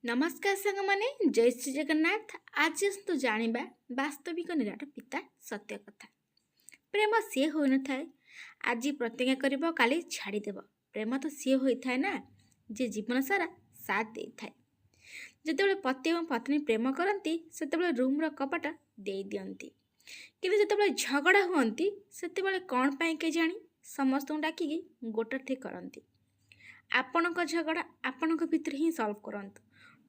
नमस्कार साଙ୍ଗमाने जय श्री जगन्नाथ। आज आसतु जानिबा वास्तविक निराट पिता सत्य कथा। प्रेम सी हो न थाए आज प्रतिज्ञा करिबो काली छाड़ी देबो। प्रेम तो सी होई थाए ना जे जीवन सारा साथ दे थाए। जेतेबेले पति और पत्नी प्रेम करती सेतेबेले रूम रो कपाट दे दियंती, किंतु जेतेबेले झगड़ा हुअंती सेतेबेले कौन पाए के जानी समस्त डाकिकी गोटाठी करंती। आपणक झगड़ा आपणक भितर ही सॉल्व करंतु,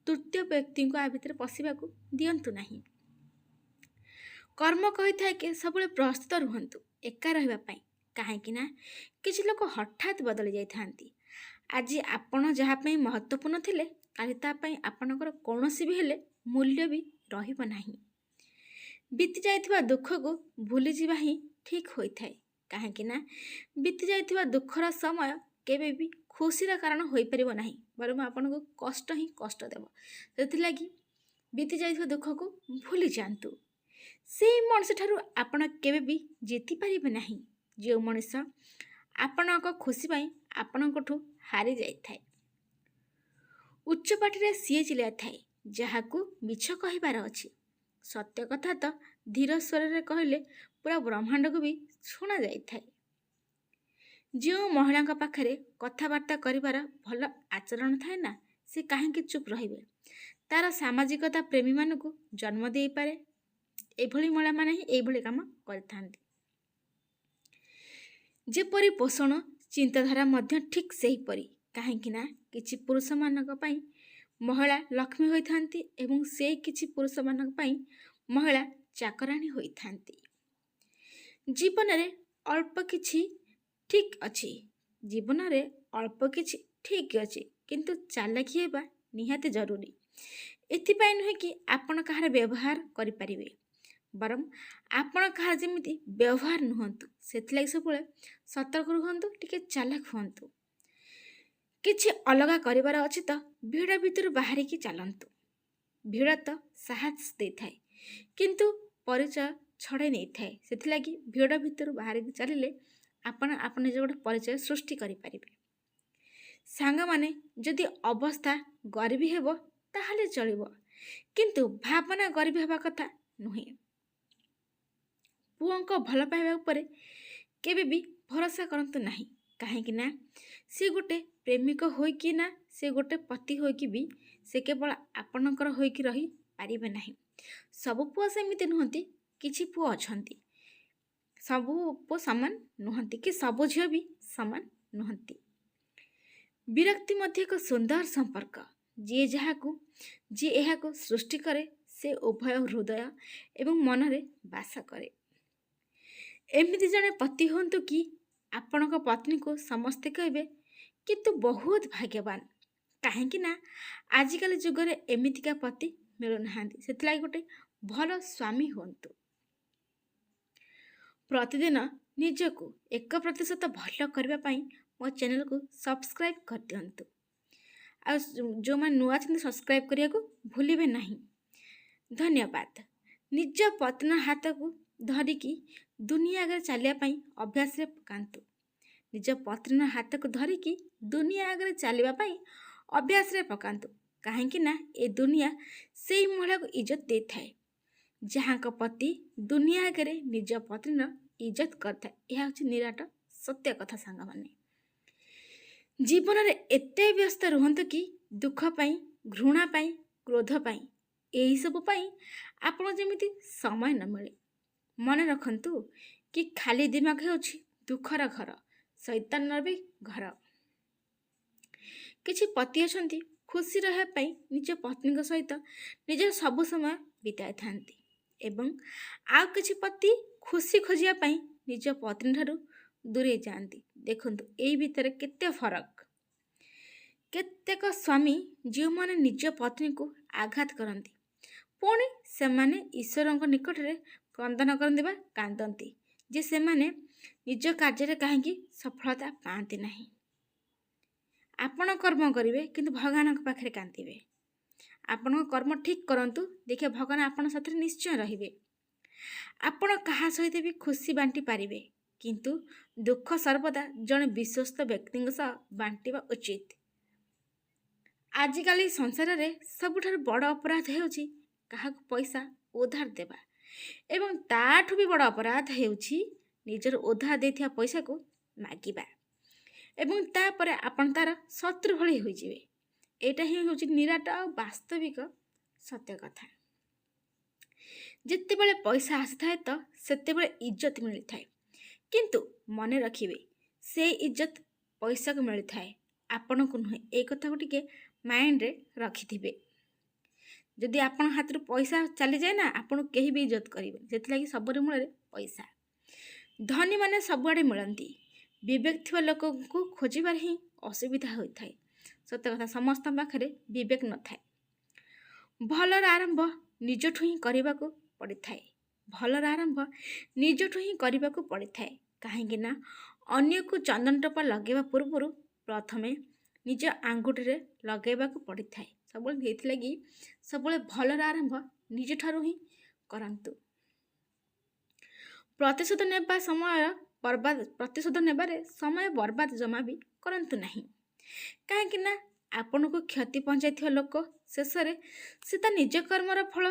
तृतीय व्यक्ति को आ भितर पशिबाकू दियंतु नहीं। कर्म कही थाए कि सबुले प्रस्तुत रुहंतु एका रहिबा पई, काहेकि ना किछि लोक हठात बदली जाई थांती। आज आपण जहा पई महत्वपूर्ण थिले काली ता पई आपणकर कोनोसी भी हेले मूल्य भी रहिबो नाही। बीती जाइथिबा दुख को भूली जिबा ही ठीक होई थाए, काहेकि ना बीती जाइथिबा दुखर समय केबे भी खुशीर कारण होई परिबो नाही, बरम आपनको कष्ट ही कष्ट देव। सेथिलागि बीती जाइथिबा दुख को भूली जांतु। से मनुष्य ठारू आपण केबे भी जीति परिबे नाही जे मनुष्य आपणक खुशी पई आपणकठू हारी जाई थाए। उच्च पाटिरे सीए चिल्लाइ थाए जहाकू मिछ कहिबार अछि। सत्य कथा तो धीर स्वर रे कहले पूरा ब्रह्मांड को भी शुणा जाई थाए। जो महिला पाखरे कथबार्ता करिबार भल आचरण थाए ना से काहेकि चुप रहिबे। तार सामाजिकता प्रेमी मानकू जन्म देई पारे। एभली महिला माने ही एभली काम करथांती। जेपरि पोषण चिंताधारा मध्य ठीक सही परी, काहेकि ना किछि पुरुष मानक पई महिला लक्ष्मी होई थांती एवं से किछि पुरुष मानक पई महिला चाकराणी होई थांती। जीवन रे अल्प किछि ठीक अछि, जीवन रे अल्प किछि ठीक अछि, किंतु चालाकी हेबा निहाती जरूरी। एथिपाई नुहे कि आपण कहार व्यवहार करि परिबे, बरम आपण कहार जेमिति व्यवहार नुहंतु। सेथिलागि सबले सतर्क रुहंतु, टिके चालाक हुअंतु। किछि अलगा करिबार अछि त भिड़ा भितर बाहरी की चालंतु। भिड़ा तो साहस दे थाए किंतु परिचय छड़े नहीं थाए। सेथिलागि भिड़ा भितर बाहरी की चलिले आपण आपण जे गोटे परिचय सृष्टि करि परिबे। सांग माने जदि अवस्था गरीबी हेबो ताहाले चलिबो, किंतु भावना गरीबी हेबा कथा नुहे। पुओंको भल पाइबा उपरे केबे भी भरोसा करंतु नाही, काहेकि ना से गोटे प्रेमिक होई कि ना से गोटे पति होई कि भी से केवल आपणकर होई कि रही पारिबे नाही। सबु पुओ सेमिति नुहंती, किछि पुओ अछंती। सबु पुओ समान नुहंती कि सबु झियो भी समान नुहंती। विरक्ति मध्य एक सुंदर संपर्क। जे जहाकू जे एहाकू सृष्टि करे से उभय हृदय एवं मनरे बासा करे। एमिति जने पति होंतु कि आपणक पत्नी को समस्ते कहबे कि तू बहुत भाग्यवान, काहेकि ना आजिकल जुगरे एमितिका पति मिलु नाहांती। सेथिलागि गोटे भल स्वामी होंतु। प्रतिदिन निजको 1% भल करबा पई मो चैनल को सब्सक्राइब कर दियंतु। आ जो मन नुआ छन सब्सक्राइब करिया को भूलिबे नाही। धन्यवाद। निज पत्न हाथ को धरिकी दुनिया आगे चलिया पई अभ्यास रे पकांतु। निज पत्न हाथ को धरिकी दुनिया आगे चलिबा पई अभ्यास रे पकांतु, काहेकि ना ए दुनिया सेई महिला को इज्जत दे थाए जहां का पति दुनिया आगे निज पत्नी इज्जत करता। यह हूँ निराट सत्य कथा। सांग माने जीवन रे एते व्यस्त रुहंतु कि दुख पाई, घृणा पाई, क्रोध पाई, एही सब पाई आपण जेमिति समय न मिले। मन रखंतु कि खाली दिमाग हेउछि दुखर घर, शैतान भी घर। किछि पति अछंती खुशी रहे पाई निज पत्नी सहित निज सब समय बिताई थांती एवं आउ किछि पति खुशी खोजिया पाई निज पत्नी ठारू दूरे जाती। देखंतु एई भितर केते फरक। केतेक स्वामी जो माने निज पत्नी को आघात करती पुणी से माने ईश्वरଙ୍କ निकटरे क्रंदन करती बा कांदती जे से माने निज कार्य कहीं सफलता पाती नहीं। आपण कर्म करेंगे किंतु भगवान पाखे कांदे। आपण कर्म ठीक करंतु, देखिए भगवान आपण साथ निश्चय रहिबे। आपण कहा सहित भी खुशी बांटी पारिबे, किंतु दुख सर्वदा जन विश्वस्त व्यक्ति सह बांटिबा उचित। ଆଜିକାଲି ସଂସାରରେ ସବୁଠାରୁ ବଡ଼ ଅପରାଧ ହେଉଛି କାହାକୁ ପଇସା ଉଧାର ଦେବା ଏବଂ ତାଠୁ ବି ବଡ଼ ଅପରାଧ ହେଉଛି ନିଜର ଉଧାର ଦେଇଥିବା ପଇସାକୁ ମାଗିବା ଏବଂ ତାପରେ ଆପଣ ତାର ଶତ୍ରୁ ଭଳି ହୋଇଯିବେ। ଏଇଟା ହିଁ ହେଉଛି ନିରାଟ ଆଉ ବାସ୍ତବିକ ସତ୍ୟ କଥା। ଯେତେବେଳେ ପଇସା ଆସିଥାଏ ତ ସେତେବେଳେ ଇଜ୍ଜତ ମିଳିଥାଏ, କିନ୍ତୁ ମନେ ରଖିବେ ସେଇ ଇଜ୍ଜତ ପଇସାକୁ ମିଳିଥାଏ, ଆପଣଙ୍କୁ ନୁହେଁ। ଏଇ କଥାକୁ ଟିକେ ମାଇଣ୍ଡରେ ରଖିଥିବେ। ଯଦି ଆପଣଙ୍କ ହାତରୁ ପଇସା ଚାଲିଯାଏ ନା, ଆପଣଙ୍କୁ କେହି ବି ଇଜ୍ଜତ କରିବେନି। ସେଥିଲାଗି ସବୁରି ମୂଳରେ ପଇସା। ଧନୀମାନେ ସବୁଆଡ଼େ ମିଳନ୍ତି, ବିବେକ ଥିବା ଲୋକଙ୍କୁ ଖୋଜିବାରେ ହିଁ ଅସୁବିଧା ହୋଇଥାଏ। ସତ୍ୟ କଥା, ସମସ୍ତଙ୍କ ପାଖରେ ବିବେକ ନଥାଏ। ଭଲର ଆରମ୍ଭ ନିଜଠୁ ହିଁ କରିବାକୁ ପଡ଼ିଥାଏ। ଭଲର ଆରମ୍ଭ ନିଜଠୁ ହିଁ କରିବାକୁ ପଡ଼ିଥାଏ। କାହିଁକି ନା ଅନ୍ୟକୁ ଚନ୍ଦନ ଟୋପା ଲଗାଇବା ପୂର୍ବରୁ ପ୍ରଥମେ ନିଜ ଆଙ୍ଗୁଠିରେ ଲଗାଇବାକୁ ପଡ଼ିଥାଏ। ସବୁବେଳେ ହେଇଥିଲାଗି ସବୁବେଳେ ଭଲର ଆରମ୍ଭ ନିଜଠାରୁ ହିଁ କରନ୍ତୁ। ପ୍ରତିଶୋଧ ନେବାରେ ସମୟ ବର୍ବାଦ ଜମା ବି କରନ୍ତୁ ନାହିଁ। କାହିଁକି ନା ଆପଣଙ୍କୁ କ୍ଷତି ପହଞ୍ଚାଇଥିବା ଲୋକ ଶେଷରେ ସେ ତା ନିଜ କର୍ମର ଫଳ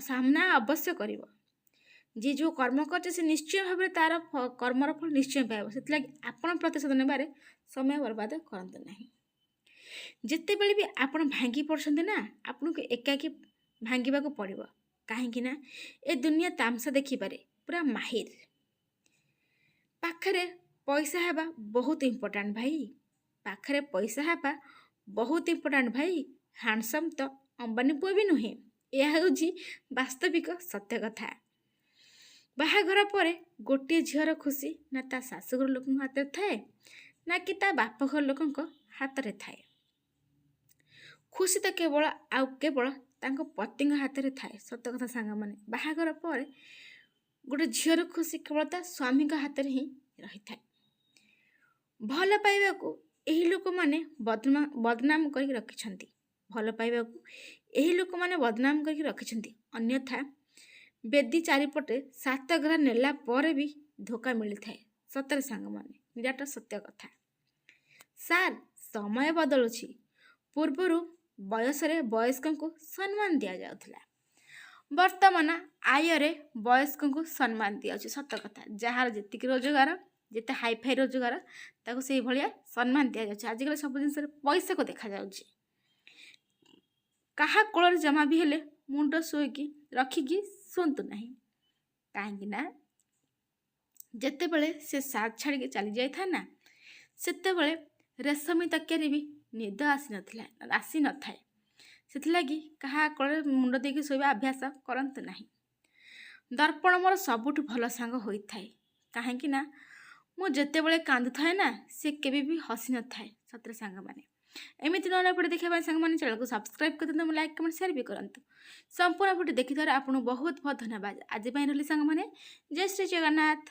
ସାମ୍ନା ଅବଶ୍ୟ କରିବ। ଯିଏ ଯେଉଁ କର୍ମ କରିছে ସେ ନିଶ୍ଚୟ ଭାବରେ ତାର କର୍ମର ଫଳ ନିଶ୍ଚୟ ପାଇବ। ସେଥିଲାଗି ଆପଣ ପ୍ରତିଶୋଧ ନେବାରେ ସମୟ ବର୍ବାଦ କରନ୍ତୁ ନାହିଁ। ଯେତେବେଳେ ବି ଆପଣ ଭାଙ୍ଗି ପଡ଼ୁଛନ୍ତି ନା, ଆପଣଙ୍କୁ ଏକାକି ଭାଙ୍ଗିବାକୁ ପଡ଼ିବ। କାହିଁକି ନା ଏ ଦୁନିଆ ତାମସା ଦେଖିପାରେ ପୁରା ମାହିର। ପାଖରେ ପଇସା ହେବା ବହୁତ ଇମ୍ପୋର୍ଟାଣ୍ଟ ଭାଇ। ପାଖରେ ପଇସା ହେବା ବହୁତ ଇମ୍ପୋର୍ଟାଣ୍ଟ ଭାଇ। ହ୍ୟାଣ୍ଡସମ୍ ତ ଅମ୍ବାନୀ ପୁଅ ବି ନୁହେଁ। ଏହା ହେଉଛି ବାସ୍ତବିକ ସତ୍ୟ କଥା। ବାହାଘର ପରେ ଗୋଟିଏ ଝିଅର ଖୁସି ନା ତା ଶାଶୁଘର ଲୋକଙ୍କ ହାତରେ ଥାଏ ନା କି ତା ବାପଘର ଲୋକଙ୍କ ହାତରେ ଥାଏ। ଖୁସି ତ କେବଳ ତାଙ୍କ ପତିଙ୍କ ହାତରେ ଥାଏ। ସତ କଥା ସାଙ୍ଗମାନେ, ବାହାଘର ପରେ ଗୋଟେ ଝିଅର ଖୁସି କେବଳ ତା ସ୍ୱାମୀଙ୍କ ହାତରେ ହିଁ ରହିଥାଏ। ଭଲ ପାଇବାକୁ ଏହି ଲୋକମାନେ ବଦନାମ କରିକି ରଖିଛନ୍ତି। ଅନ୍ୟଥା ବେଦି ଚାରିପଟେ 7 ଘରା ନେଲା ପରେ ବି ଧୋକା ମିଳିଥାଏ। ସତରେ ସାଙ୍ଗମାନେ, ନିରାଟ ସତ୍ୟ କଥା। ସାର୍, ସମୟ ବଦଳୁଛି। ପୂର୍ବରୁ ବୟସରେ ବୟସ୍କଙ୍କୁ ସମ୍ମାନ ଦିଆଯାଉଥିଲା, ବର୍ତ୍ତମାନ ଆୟରେ ବୟସ୍କଙ୍କୁ ସମ୍ମାନ ଦିଆଯାଉଛି। ସତ କଥା, ଯାହାର ଯେତିକି ରୋଜଗାର, ଯେତେ ହାଇଫାଇ ରୋଜଗାର, ତାକୁ ସେଇଭଳିଆ ସମ୍ମାନ ଦିଆଯାଉଛି। ଆଜିକାଲି ସବୁ ଜିନିଷରେ ପଇସାକୁ ଦେଖାଯାଉଛି। କାହା କୋଳରେ ଜମା ବି ହେଲେ ମୁଣ୍ଡ ରଖିକି ଶୁଅନ୍ତୁ ନାହିଁ। କାହିଁକି ନା ଯେତେବେଳେ ସେ ସାଥ ଛାଡ଼ିକି ଚାଲି ଯାଇଥାଏ ନା, ସେତେବେଳେ ରେଶମୀ ତକିଆରେ ବି ନିଦ ଆସିନଥାଏ। ସେଥିଲାଗି କାହା କୋଳରେ ମୁଣ୍ଡ ଦେଇକି ଶୋଇବା ଅଭ୍ୟାସ କରନ୍ତୁ ନାହିଁ। ଦର୍ପଣ ମୋର ସବୁଠୁ ଭଲ ସାଙ୍ଗ ହୋଇଥାଏ। କାହିଁକି ନା ମୁଁ ଯେତେବେଳେ କାନ୍ଦୁଥାଏ ନା, ସେ କେବେ ବି ହସି ନଥାଏ। ସତରେ ସାଙ୍ଗମାନେ, ଏମିତି ନୂଆ ଭିଡ଼ିଓ ଦେଖିବା ପାଇଁ ସାଙ୍ଗମାନେ ଚ୍ୟାନେଲକୁ ସବସ୍କ୍ରାଇବ୍ କରିଦିଅନ୍ତୁ, ଲାଇକ୍ କମେଣ୍ଟ ସେୟାର ବି କରନ୍ତୁ। ସମ୍ପୂର୍ଣ୍ଣ ଭିଡ଼ିଓ ଦେଖିଥିବାରୁ ଆପଣଙ୍କୁ ବହୁତ ବହୁତ ଧନ୍ୟବାଦ। ଆଜି ପାଇଁ ରହିଲି ସାଙ୍ଗମାନେ, ଜୟ ଶ୍ରୀ ଜଗନ୍ନାଥ।